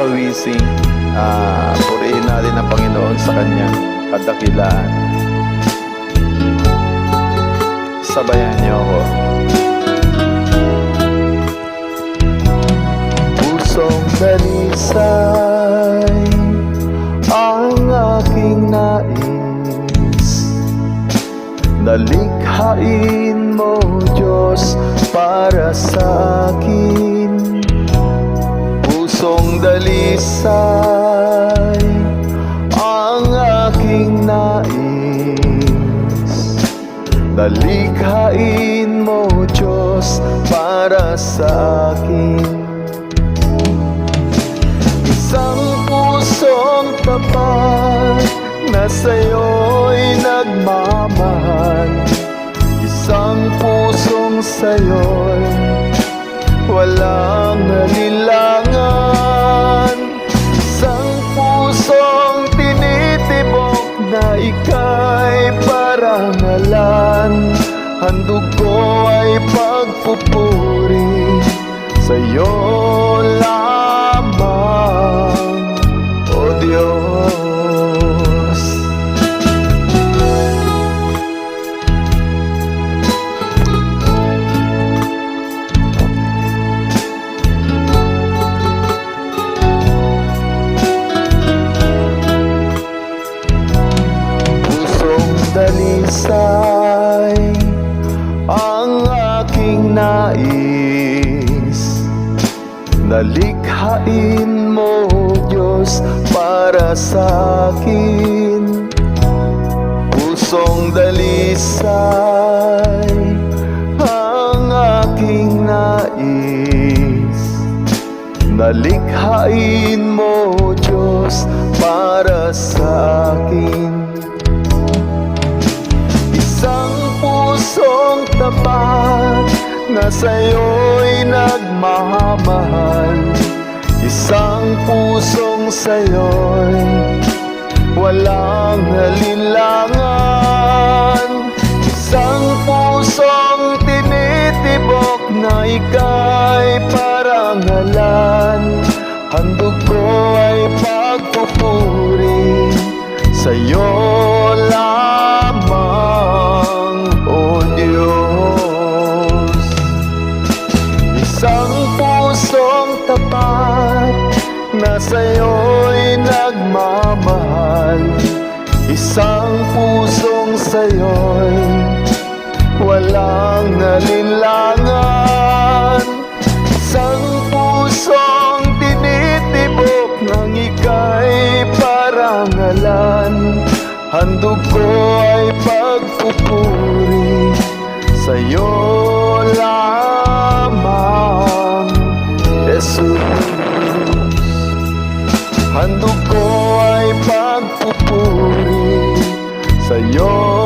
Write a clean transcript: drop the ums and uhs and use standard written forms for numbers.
pawising. Purihin natin ang Panginoon sa kanyang kadakilaan. Sabayan niyo ako. Pusong dalisay ang aking nais, nalikhain mo, Diyos, para sa akin. Pusong dalisay ang aking nais, nalikhain mo, Diyos, para sa akin. Isang pusong tapat na sa'yo'y nagmamahal, isang pusong sa'yo'y walang alinlangan, isang pusong tinitibok na ika'y parangalan. Handog ko ay pagpupuri sa'yo lamang, O Diyos. Pusong dalisay ang aking nais, nalikhain mo, Diyos, para sa akin. Pusong dalisay ang aking nais, nalikhain mo, Diyos, para sa akin. Isang pusong tapat na sa'yo'y nagmamahal, isang pusong sa'yo'y walang alinlangan, isang pusong tinitibok na ika'y parangalan. Handog ko ay pagpupuri sa'yo lamang, O Diyos. Isang pusong tapat na sa'yo'y nagmamahal, isang pusong sa'yo'y walang alinlangan, isang pusong tinitibok ng ika'y parangalan. Handog ko ay pagpupuri sa'yo lamang, Jesus. Handog ko ay pagpupuri sa'yo